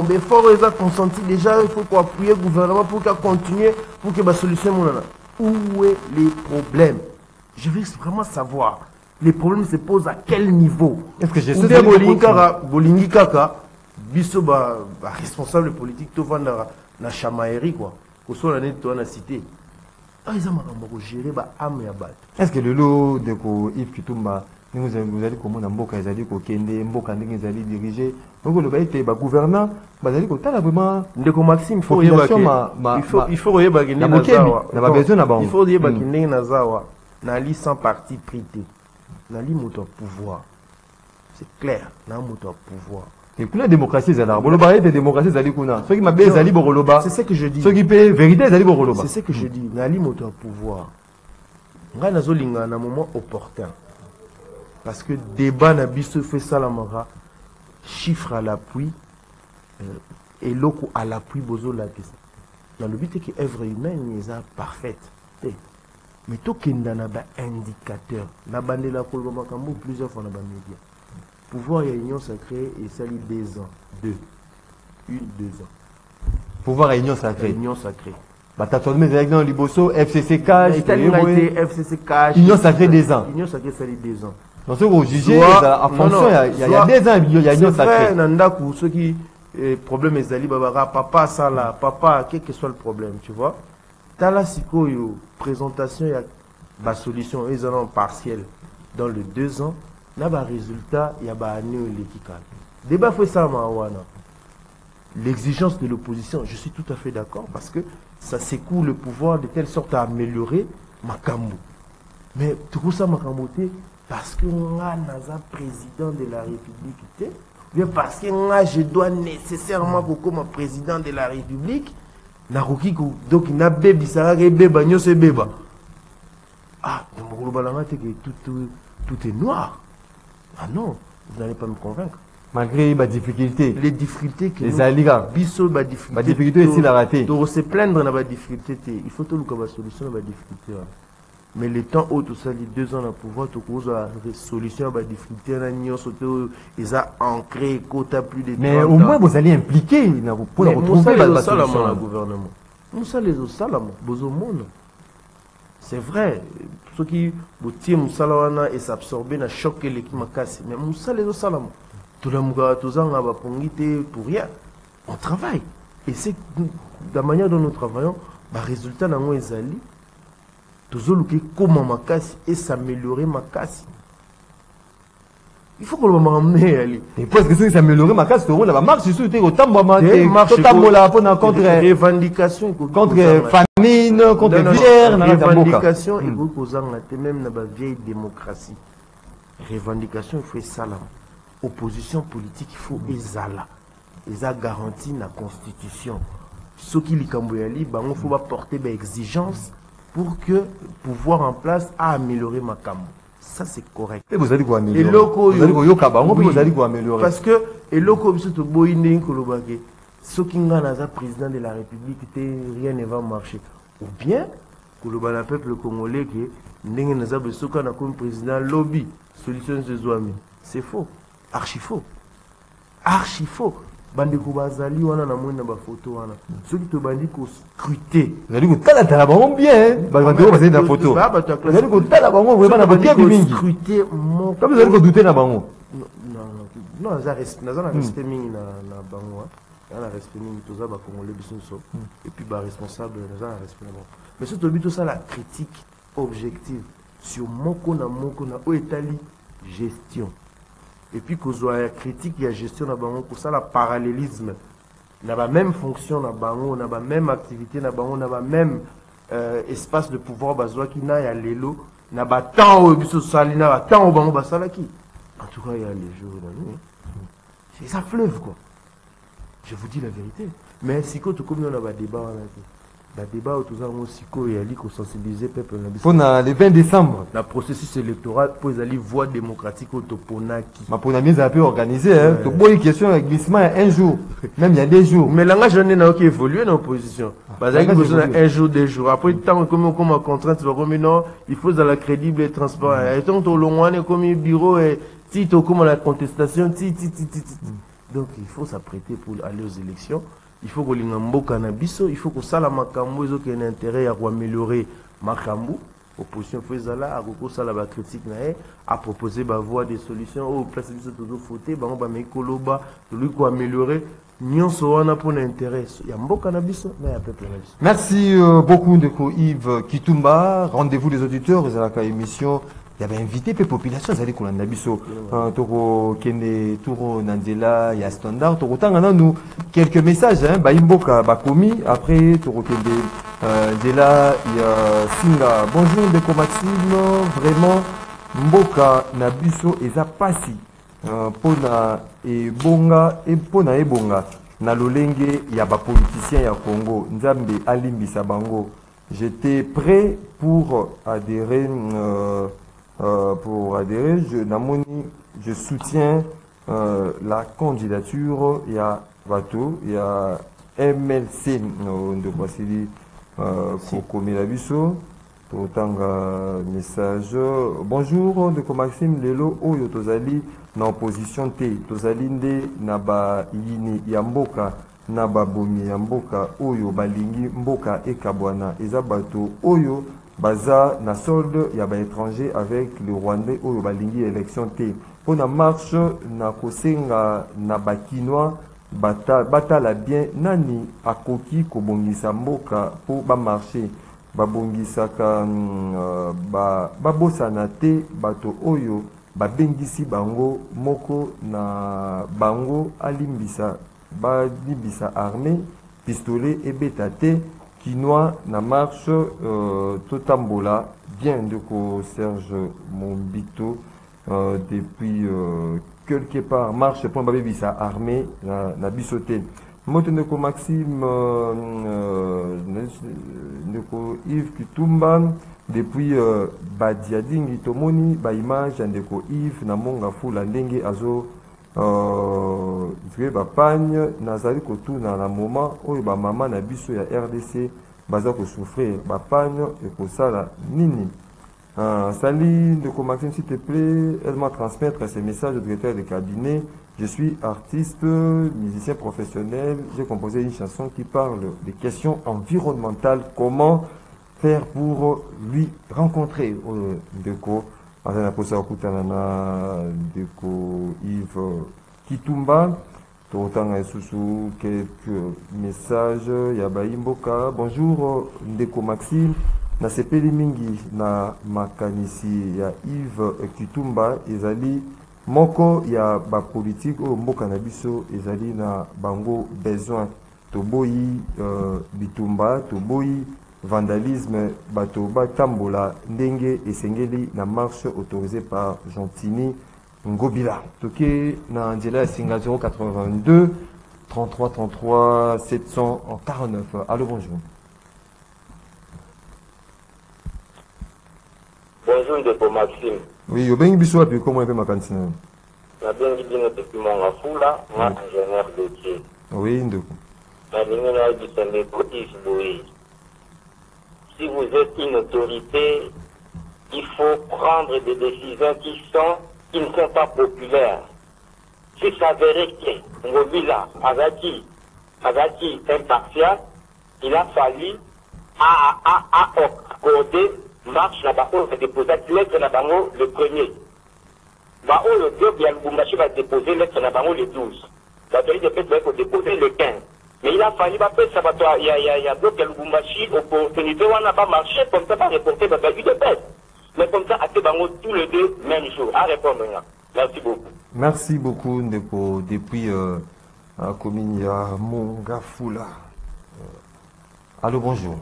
mais fort ils ont consenti déjà, il faut qu'on appuie le gouvernement pour qu'il continue, pour que la solution. Où est les problèmes? Je veux vraiment savoir. Les problèmes se posent à quel niveau? Est-ce que j'ai Bolingi Kaka, biso responsable politique, tout va na chamaillerie quoi. Qu'on soit l'année de la cité. Ils ont géré âme et abat. Est-ce que le lot de Yves Kitumba, vous allez comme on a Mboka, ils allaient Kende, Mboka, ils allaient diriger. Donc le été, gouvernant, vous allez vraiment. Ndeko Maxime, il faut dire Nazawa, Nali sans parti prité. Nali moto pouvoir. C'est clair, na moto pouvoir. Et que la démocratie, c'est là. La démocratie, c'est là. Ceux qui m'appellent Zali Boroloba. C'est ce que je dis. Ceux qui paient vérité, Zali Boroloba. C'est ce que je dis. Nali moto pouvoir. Nga nazolinga na moment opportun. Parce que débat na biso fait ça la mara. Chiffre à l'appui. Et loco à l'appui bozo la question. Dans le but que l'œuvre humaine est parfaite. Mais tout qui est un indicateur. La bande la colomba kambo plusieurs fois dans les médias. Pouvoir et union sacrée et ça lit 2 ans. 2 ans. Pouvoir et union sacrée. Union sacrée. T'as tourné avec dans Liboso, FCC Cash. FCC Cash. Union sacrée 2 ans. Union sacrée ça lit 2 ans. Donc ceux qui ont jugé, en fonction, il y a 2 ans, il y a union sacrée. Nandaku, ceux qui problème est Ali Babara, papa ça là, papa, quel que soit le problème, tu vois. T'as la présentation, il y a la solution, ils en ont partiel. Dans les 2 ans, il y a un résultat, il y a un année l'équical. Débat fait ça, Mawana. L'exigence de l'opposition, je suis tout à fait d'accord parce que ça secoue le pouvoir de telle sorte à améliorer Makambu. Mais tout ça m'a camboté parce que nga naza président de la République, bien parce que nga je dois nécessairement comme président de la République, donc na bébi ça beba nyose beba. Ah, tout est noir. Ah non, vous n'allez pas me convaincre. Malgré les difficultés. Les difficultés que les alligas. Biso ba difficulté ici la raté. De se plaindre na ba difficulté, il faut tout le solution ba difficulté. Mais le temps où tout ça, les 2 ans à pouvoir, tout cause à solution à difficulté, ils ont ancré quota plus de 30 ans. Mais au moins vous allez impliquer pour retrouver la solution. Le gouvernement. Nous ça les salama, besoin monde. C'est vrai, ceux qui boutier musalana et s'absorber na choc l'équipe makasi, mais musa les salama. Tout le monde a tous ans à pongité pour rien. On travaille et c'est la manière dont nous travaillons, bah résultat dans moi ezali. Toujours comment ma casse et s'améliorer ma casse. Il faut que l'on m'emmène aller. Et parce que si s'améliorer ma casse, on va marcher sur le contre revendication contre famine, contre guerre, revendication et vous causant même dans la vieille démocratie. Revendication il faut ça là. Opposition politique il faut ezala. Ils a garanti la constitution. Ce qui les camboyali, il faut porter des exigences pour que pouvoir en place à améliorer ma cam. Ça c'est correct. Et vous allez quoi améliorer? Vous allez quoi améliorer? Parce que et loko biso boyinde kolobake. Ce qui est président de la République, rien ne va marcher. Ou bien que le peuple congolais qui n'est pas comme président lobby solution de Zouami. C'est faux, archi faux, archi faux. Bandi kubazali wana na mwena ba photo wana soki to bandi ko scruter zali ko tala tala bango bien ba bandi ko bazali na photo zali ko tala bango vraiment na bakia mingi scruter mon comme zali ko douter na bango non za respect mingi na bango na respect mingi to za ba congolais biso et puis ba responsable na respect bon mais surtout tout ça la critique objective sur moko na o etali gestion. Et puis qu'on soit critique et gestion pour ça le parallélisme n'a pas même fonction n'a pas même activité n'a pas même espace de pouvoir bazoa qui n'a y a l'élo n'a pas tant au biso sali n'a pas tant au bango basala qui en tout cas il y a les jours et la nuit c'est ça fleuve quoi je vous dis la vérité mais si quand comme on a pas débat la débat autour de Mosiko et Ali pour sensibiliser le peuple. Pour le 20 décembre. Le processus électoral pour les voix démocratiques au Toponaki. Ma pour la mise à peu organisée, hein. Tu vois une question de glissement un jour, même il y a 2 jours. Mais là, je n'ai qui évolue dans l'opposition. Parce qu'il y a besoin un jour, 2 jours. Après, tant comme contrainte, tu vas comme non, il faut dans la crédible et transparent. Et tant que tu as comme bureau et si tu as comme la contestation, donc il faut s'apprêter pour aller aux élections. Il faut que les Nabiso, il faut que ça la makambo ils ont un intérêt à améliorer makambo. Opposition faisala à ça la critique à proposer ba voie des solutions au place de tout fauté ba on va mekoloba lui ko améliorer nyonso wana pour l'intérêt ya mboka na biso na ya peuple na biso. Merci beaucoup de Yves Kitumba. Rendez-vous les auditeurs de la émission. Il y avait invité les populations à aller à Nabiso. Toko Kende Touro Nandela, il y a Standard. Toko Tangana nous quelques messages. Baimboka Bakomi. Après Toko Kende Nandela, il y a Singa. Bonjour Deko Maxime. Vraiment Mboka Nabiso et Zapasi. Pona et Bonga et Pona et Bonga. Na Lolenge, il y a des politiciens à Congo. Nzambe Alimbi Sabango. J'étais prêt pour adhérer. Je soutiens la candidature. Il y a Bateau, il y a MLC de Brasilie pour Milabiso. Pour autant message. Bonjour de Maxime Lelo Oyo Tozali na opposition T. Tozali nde naba yini yamboka naba bomi yamboka Oyo balingi mboka ekabwana ezabato Oyo. Baza na solde ya ba étranger avec le Rwandais oyo balingi élection T. Pour na marche na kosenga na bakinois batala bien nani akoki kobongisa mboka po ba marché babongisaka babosana te bato oyo babengisi bango moko na bango alimbisa balibisa armée pistolet ebeta te Kinois na marche Totambola bien de ko Serge Mombito depuis quelque part marche pour baby sa armée na bisoté. Moto de ko Maxime de ko Yves Kitumba depuis Badiadingi Tomoni ba image de ko Yves na monga fula ndenge azo ba pagne nazali ko tuna na moment oyo ba mama na biso ya RDC baza ko souffrir ba pagne et ko sala nini. Salut de Maxime, s'il te plaît, aide-moi à transmettre ces messages au directeur de cabinet. Je suis artiste, musicien professionnel. J'ai composé une chanson qui parle des questions environnementales. Comment faire pour lui rencontrer Ndeko Yves Kitumba. Sous quelques messages. Yabaï Mboka. Bonjour Ndeko Maxime. Na sepeli mingi na makanisi ya Yves Kitumba ezali moko ya ba politique o mboka na biso ezali na bango besoin toboyi bitumba toboyi vandalisme bato batambola ndenge esengeli na marche autorisée par Gentini Ngobila. Toke na nzela ya singa 082 33 33 749. Allô, bonjour. Bonjour Ndeko Maxime. Oui, au bien biso puis comment est ma cantine. La bien dit depuis mon afula, moi ingénieur de Dieu. Oui, Ndeko. La lumière du Sénégal, si vous êtes une autorité, il faut prendre des décisions qui ne sont pas populaires. Si ça s'avérait que Ngobila Azaki impartial, il a fallu accorder marche na bango va déposer lettre na bango le 1er. Bao le 2 bien Lubumbashi va déposer lettre na bango le 12. L'autorité de peut déposer le 15. Mais il a fallu pas faire ça il y a bloc Lubumbashi opportunité on n'a pas marché comme ça pas reporter dans une de mais comme ça à bango tous les deux même jour à répondre maintenant. Merci beaucoup. Merci beaucoup Ndeko depuis commune ya Mongafula. Allô, bonjour.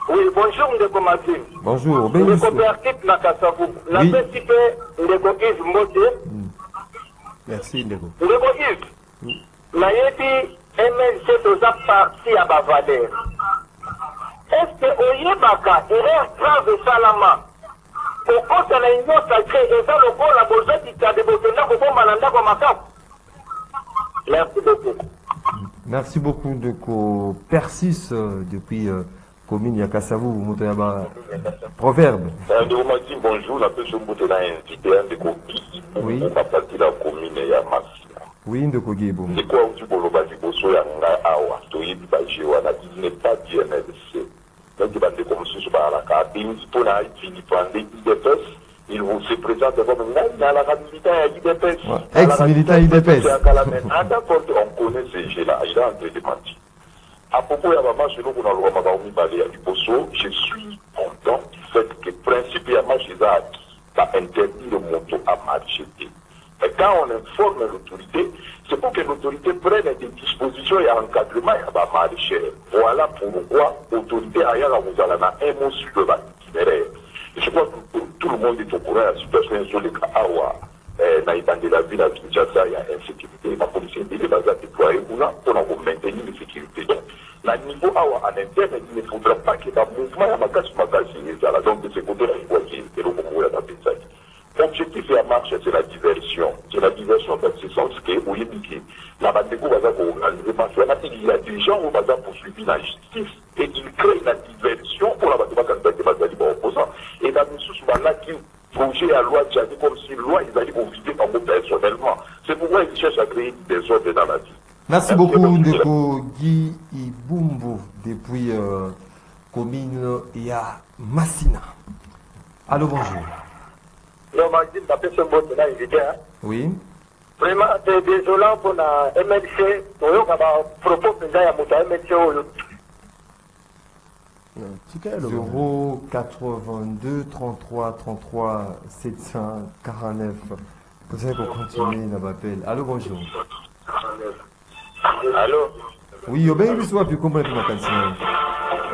Oui, bonjour Ndeko Maxime. Bonjour. Ndeko Bertit Nakasavu. La petite Ndeko Yves Mbote. Merci Ndeko. Ndeko Yves. Nayebi MLC toza parti à Bavaler. Est-ce que Oyebaka erreur grave salama? Au compte de la union sacrée, et ça le bon la besoin qui t'a déboté là pour Malanda comme Makap. Merci beaucoup. Merci beaucoup Ndeko Persis depuis commune ya Kasavu Motoyaba. Proverbe. Bonjour, la personne qui est invité à Ndeko Ki. Oui. On va partir de la commune ya Masina. Oui, Ndeko Gebo. C'est quoi où tu peux le bâtir pour soi yanga awa. Toye du Bajewa, il n'est pas bien MLC. Donc il va te comme si je parle à la carte. Il dit pour aller prendre IDPS. Il vous se présente comme dans la militaire IDPS. Ex-militaire IDPS. On connaît ces gens-là. Il a en train de mentir. À propos de la maman, chez nous, on a le droit de parler à Duposo. Je suis content du fait que, principalement, chez Zaki, ça interdit le moto à marcher. Et quand on informe l'autorité, c'est pour que l'autorité prenne des dispositions et encadrement à marcher. Voilà pourquoi l'autorité ailleurs vous allez un mot sur l'itinéraire. Je crois que tout le monde est au courant de la situation sur les cas dans la ville à Kinshasa, il y a insécurité. La police est basée à déployer pour maintenir la sécurité. Donc, à niveau en interne, il ne faudra pas qu'il y ait un mouvement à ma casse. Donc, de ce côté-là, il faut qu'il y ait un peu. L'objectif de la marche, c'est la diversion. C'est la diversion dans ce sens que, au Yémiki, la Bandeko va organiser marche. Il y a des gens qui vont poursuivre la justice et ils créent la diversion pour la Bandeko qui va être opposant. Et dans le sous-là, qui projet à loi, tu as dit comme si loi, ils allaient convider par vous personnellement. C'est pourquoi ils cherchent à créer des ordres dans la vie. Merci beaucoup, Ndeko Guy Ibumbo, depuis commune ya Massina. Allô, bonjour. Non, Maxime, t'as fait ce mot de là, invité, hein? Oui. Vraiment, c'est désolant pour la MLC. On a propos déjà à mon MLC. 082 33 33 749. Vous savez qu'on continue l'appel. Allô, bonjour. Allô? Oui, au bien, il soit plus complètement candidat.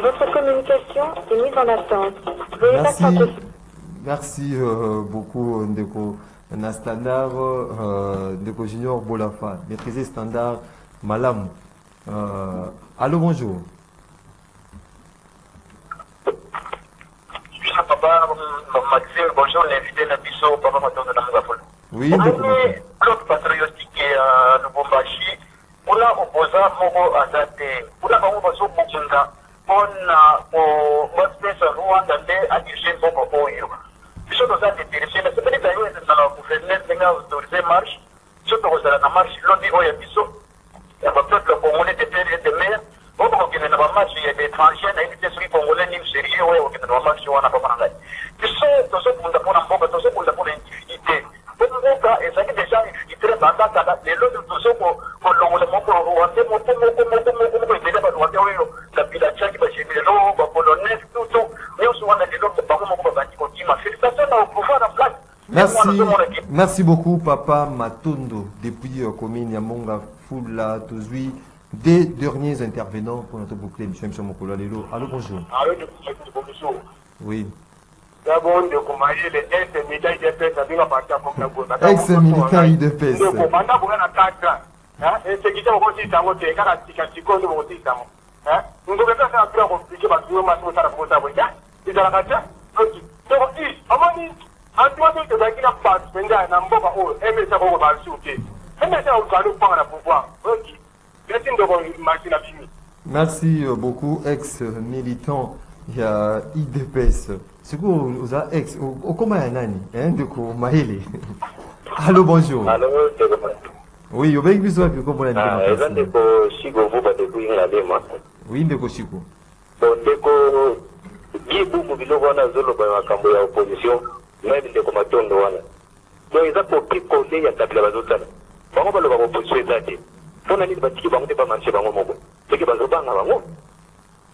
Votre communication est mise en attente. Veuillez patienter. Merci beaucoup, Ndeko. Un standard, Ndeko Junior Bolafa, maîtriser standard, Malam. Allô, bonjour. Papa, Maxime, bonjour, l'invité Nabiso, Papa Maton de Namgafol. Oui, Ndeko. Club patriotique à Lubumbashi, pour la opposant Mogo Azate, pour la Bamubaso Mukunda, on espèce Rwanda à dirigé Bobo Oyo. Biso dans un intéressé, mais c'est peut-être d'ailleurs dans la gouverneur qui a autorisé marche, surtout dans la marche, l'on dit Oya Biso, il y a peut-être le Congolais de terre et de mer. Au Burkina Faso, il y a des étrangers, il y a des Congolais, il y a des sérieux, il y a des Congolais, il y a des Congolais. Tous ceux qui ont pour l'individualité. Pour nous, et ça qui est déjà infiltré dans ça, les lots de tous ceux qui ont le mot pour Rwanda, la Pilatia qui va chez les lots, les Polonais, tout, mais on se voit dans les lots de Baron, félicitations au pouvoir en place. Merci beaucoup, Papa Matondo, depuis commune Yamonga, Foula, Tozui. Des derniers intervenants pour notre bouclier, M. Mokolo Lelo. Allô, bonjour. Allô, bonjour. Oui. D'abord, de commencer les ex-militants IDPS, ça vient à partir de ex-militants IDPS. Donc, pendant qu'on a 4 ans, et ce qui est aussi dans votre cas, c'est qu'on nous aussi dans mon. Nous devons faire un peu compliqué parce que nous avons ça pour ça. C'est dans la matière. Donc, à mon avis, en toi, tu as dit que pas, mais il y a un peu de mais ça va pas le soutenir. Mais ça, on va nous prendre le pouvoir. Ok. Merci beaucoup, ex-militant. Il y a IDPS. C'est quoi, vous avez ex comment il y a nani de quoi Maïli. Allô, bonjour. Allô, oui, vous avez vu ça, puis comment il y a nani oui, Ndeko Chico. Bon, Ndeko, Guy Boubou Biloko wana zolo ba makambo ya opposition, même Ndeko Matondo wana. Donc, ils ont copié collé ya tabila bazotana. Bango balo ba opposition ezate. Pona nini batiki bango te ba marché bango moko. Teki bazobanga bango.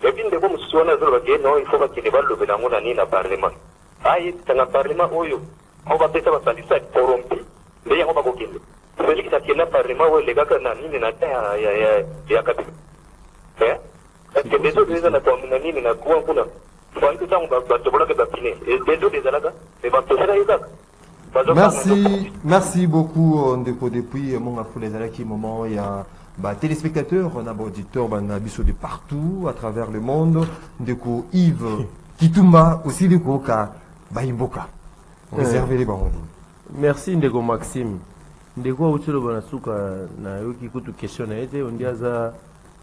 Et puis Ndeko mususu wana zolo ba ke non, il faut ba kile balo bela ngona ni na parlement. Ayi tanga parlement oyo. On va pesa ba sandisa corrompu. Ndeya ngo ba kokinde. Félix akina parlement oyo legaka na nini na ta ya kabila. Est-ce que les autres les ana kwa nini na kuwa kuna. Faut que ça on va te bloquer ba pine. Et les autres les alaka, mais ba pesa yaka. Merci beaucoup Ndeko depuis mon afou les alaki moment il y a téléspectateurs, on a auditeurs, on a biso de partout à travers le monde. Ndeko Yves Kitumba aussi Ndeko Ka Baimboka. Réservez les bandes. Merci Ndeko Maxime. Ndeko utilo bana suka na yoki kutu question na été on dit aza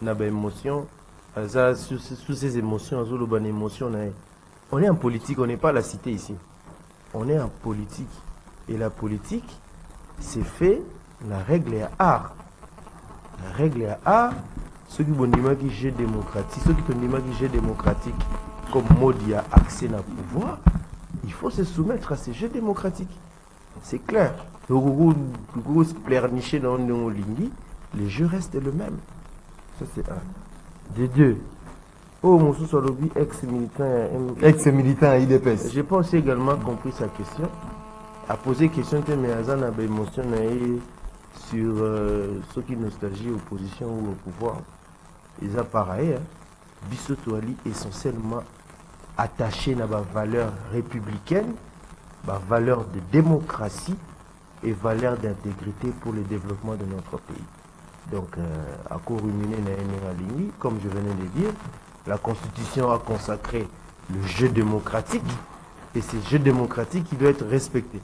na ba émotion, aza sous ces émotions azolo bana émotion na. On est en politique, on n'est pas à la cité ici. On est en politique. Et la politique, c'est fait, la règle est art. La règle est art. Ceux qui vont dire que j'ai démocratique, ceux qui vont dire que j'ai démocratique, comme mode il y a accès à pouvoir, il faut se soumettre à ces jeux démocratiques. C'est clair. Le gros pleurnicher dans le lingui, les jeux restent le même. Ça c'est un. De deux. Oh, mon sous-solobi, ex-militant. Ex-militant à IDPS. J'ai pas aussi également compris sa question. A posé question que mais Azan a émotion sur ceux qui nostalgie opposition ou au pouvoir. Ils ont pareil. Bissoto Ali essentiellement attaché à la valeur républicaine, la valeur de démocratie et valeur d'intégrité pour le développement de notre pays. Donc, à Korumine Naïmi, comme je venais de dire, la Constitution a consacré le jeu démocratique et ce jeu démocratique qui doit être respecté.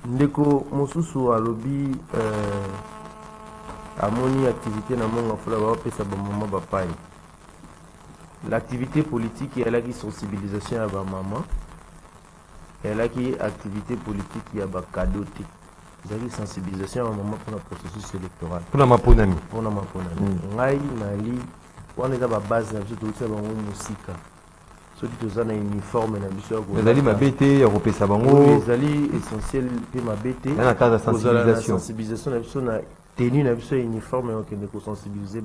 Ndeko Mosusu a lobby à mon activité dans mon emploi. L'activité politique, elle a qui sensibilisation à ma maman. Elle a qui activité politique, il y a un cadeau. Il y a une sensibilisation à ma maman pour le processus électoral. Pour ma ponami. Pour ma ponami. Ngai, Nali, on est à la base, tout ça, on est musique. Ceux qui ont un uniforme, les alliés ma BT, Europé Sabango. Les alliés essentiels, ma BT. Dans la case de sensibilisation. La sensibilisation, on a tenu un uniforme et on a sensibilisé.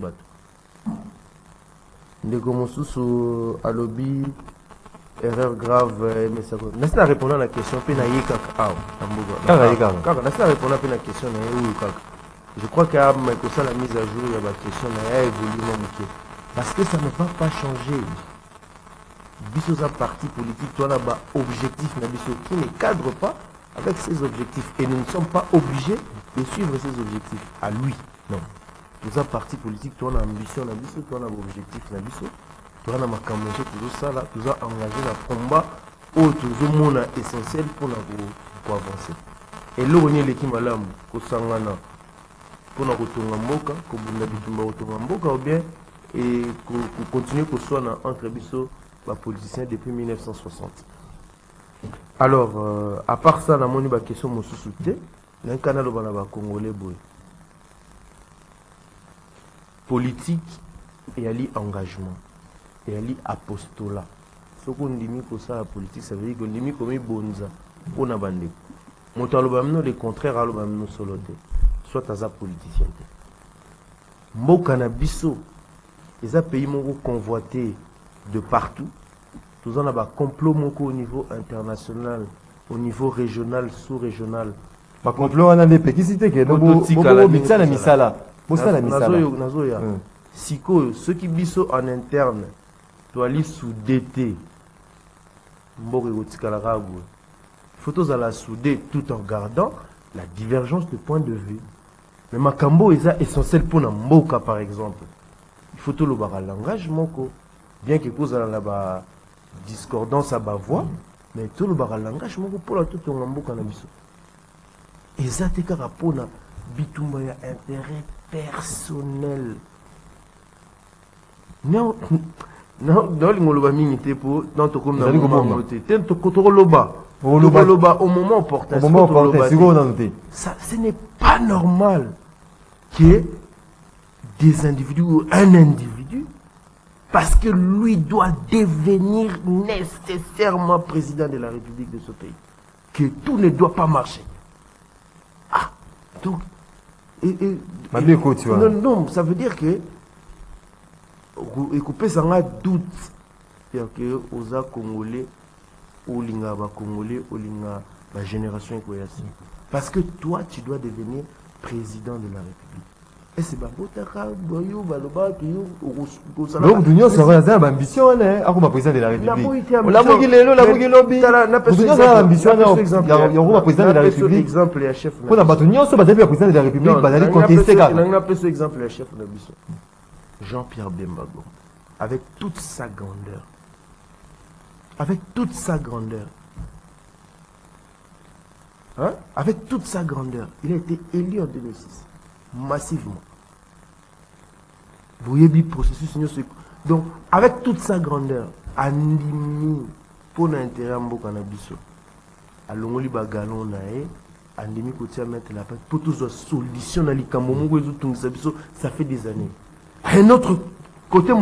Nous avons à lobby, erreur grave, mais ça. N'est-ce pas répondre à la question, N'est-ce pas répondre à la question, je crois qu'à la mise à jour, il y a une question, il y a évolué. Parce que ça ne va pas changer. Biso un parti politique, toi là-bas, objectif qui ne cadre pas avec ses objectifs. Et nous ne sommes pas obligés de suivre ses objectifs à lui. Non. Nous un parti politique, toi on a ambition, toi on a objectif, toi on a ma campagne, tout ça là, nous a engagé le combat où tout le monde est essentiel pour avancer. Et là on est l'équipe malam, pour sangana, pour nous mboka, pour nous mboka ou bien et pour continuer pour soit entre biso politicien depuis 1960. Alors, à part ça, la moni ba question mo sousouté, un canal bana ba congolais boy. Politique et ali engagement et ali apostolat. Ce qu'on dit pour ça la politique, ça veut dire qu'on dit comme bonza on a bandé. Moto aloba mno le contraire aloba mno soloté. Soit aza politicien. Mboka na biso, les pays moko convoité de partout. Nous avons un complot au niveau international, au niveau régional, sous-régional. Par complot, on a des pays qui citent que nous avons misala. Si ceux qui biso en interne, tu aller sous-dété, il faut tous la souder tout en gardant la divergence de point de vue. Mais Makambo est essentiel pour Mboka par exemple. Il faut tout le langage moko. Bien que cause la discordance à voix, mais tout le langage pour la tout le monde cannabis. Et ça c'est car pour na bitumba ya intérêt personnel. Non l'ingoloba minité pour dans to comme dans to kotoloba au moment opportun. Au moment opportun, ça ce n'est pas normal que des individus ou un individu parce que lui doit devenir nécessairement président de la République de ce pays. Que tout ne doit pas marcher. Ah, donc... non, ça veut dire que... Écoutez, ça a doute. C'est-à-dire que aux Congolais, aux Congolais, la génération écoyasi. Parce que toi, tu dois devenir président de la République. Et c'est pas beau, donc, l'Union serait ambition, hein, à président de la République. La président de la République. Exemple, et chef. On a l'Union, c'est le président de la République, exemple, et chef. Jean-Pierre Bembago, avec toute sa grandeur. Avec toute sa grandeur. Hein? Avec toute sa grandeur. Il a été élu en 2006. Massivement. Vous voyez le processus. Donc, avec toute sa grandeur, Andimi, pour l'intérêt de Mbokanabiso, à l'ongoli bagalon nae, Andimi kotia mettre la patte pour tous les solutions dans les Cameroun, ça fait des années. Un autre côté,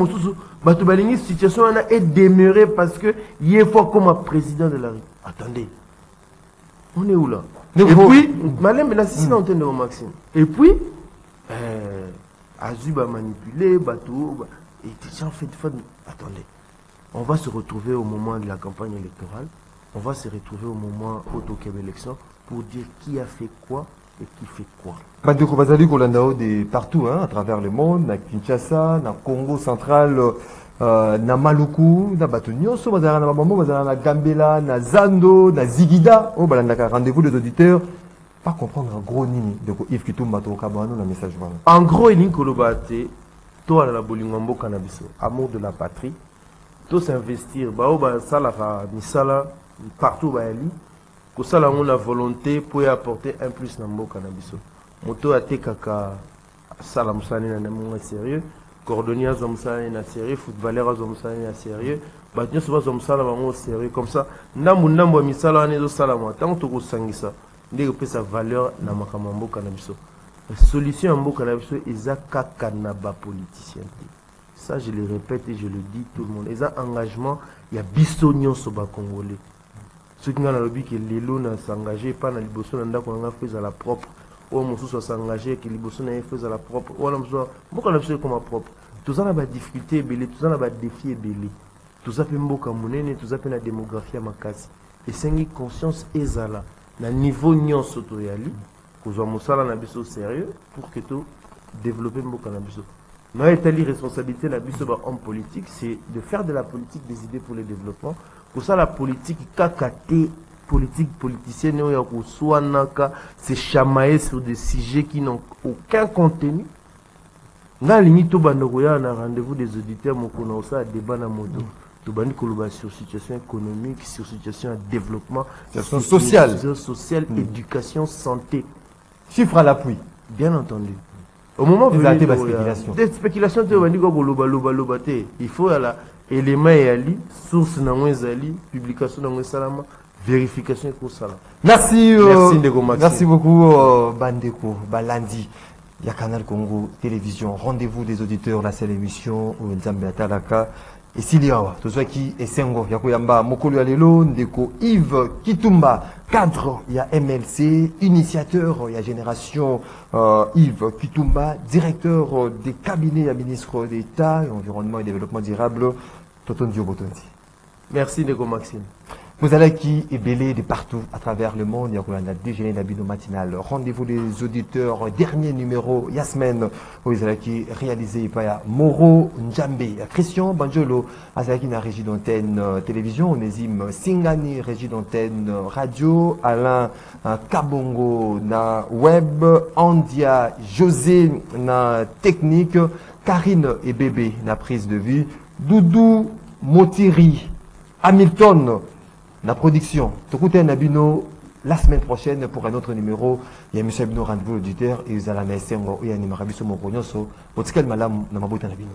la situation est demeurée parce que il est fort comme un président de la République. Attendez, on est où là? Et puis, Malem Belassi, on entend de Maxime. Et puis, Azuba manipulé, bateau, et en fait, attendez, on va se retrouver au moment de la campagne électorale, on va se retrouver au moment de l'élection pour dire qui a fait quoi et qui fait quoi. Bandeko Bazali Kolandao de partout, hein, à travers le monde, na Kinshasa, na Congo central, na Maluku, na Batonioso, na Mamamo, na Gambela, na Zando, na Zigida. Oh, balandaka rendez-vous des auditeurs. Pas comprendre en gros nini de Yves Kitumba to Kabano na message voilà. En gros, il kolobate toi la bolingombo cannabiso, amour de la patrie, tout s'investir, ba salaka misala partout ba ali, ko sala on la volonté pour apporter un plus na mboka cannabiso. Moto atekaka sala musani na mo sérieux, cordonnier zomsani na sérieux, footballeur zomsani na sérieux, ba nyo soba zomsala bango sérieux comme ça, ndambo misala ne zo sala mo tant to ko sangisa. Ndé que sa valeur na makamambo cannabis. La solution en mboka cannabis eza kaka na ba politicien. Ça je le répète et je le dis tout le monde. Eza engagement ya biso nyonso ba congolais. Ceux qui ngana lobi que lelo na s'engager pas na liboso na ndako nga fait à la propre. O mosusu s'engager que liboso na fait à la propre. Wala mso mboka cannabis comme propre. Tout ça na ba difficulté belé, tout ça na ba défi belé. Tout ça pe mboka monene, tout ça pe na démographie makasi. Et sengi conscience ezala. Na niveau nyonso toyali kozwa mosala na biso sérieux pour que to développer mboka na biso Ma responsabilité la homme politique, c'est de faire de la politique des idées pour le développement. Pour ça, la politique, kakate, politique politicienne, c'est chamailler sur des sujets qui n'ont aucun contenu. Nga limite bandogoya na rendez-vous des auditeurs mokona osa débat na modo. To bandi koloba sur situation économique, sur situation de développement, situation sociale, éducation, santé. Chiffre à l'appui. Bien entendu. Au moment venu des spéculations te bandi ko loba te. Il faut la élément et ali, source na ngwezali, publication na ngwesalama, vérification ko sala. Merci merci beaucoup Bandeko Balandi. Il y a Canal Congo Télévision, rendez-vous des auditeurs, la seule émission où Nzambe Atalaka et Siliawa. Tout ce qui est Sengo, Yakoyamba, Mokolo Alelo, Ndeko Yves Kitumba, cadre, il y a MLC, initiateur, il y a Génération Yves Kitumba, directeur des cabinets à ministre d'État, Environnement et Développement Durable, Toton Diobotondi. Merci Ndeko Maxime. Vous allez qui est belé de partout à travers le monde. Il y a déjeuner d'Abino matinal. Rendez-vous des auditeurs. Dernier numéro, Yasmen. Vous allez qui réalisé par Moro Njambe. Christian Banjolo. Azaki na régie d'antenne télévision. Onésime Singani, régie d'antenne radio. Alain Kabongo na web. Andia José na technique. Karine et Bébé na prise de vue. Doudou Motiri. Hamilton. La production, Tokute Nabino, la semaine prochaine pour un autre numéro. Il y a M. Abino, rendez-vous l'auditeur, et vous allez à la Nessengo, et il y a un numéro à Bissau Mokonyoso. Votre malam, Namabuta Nabino.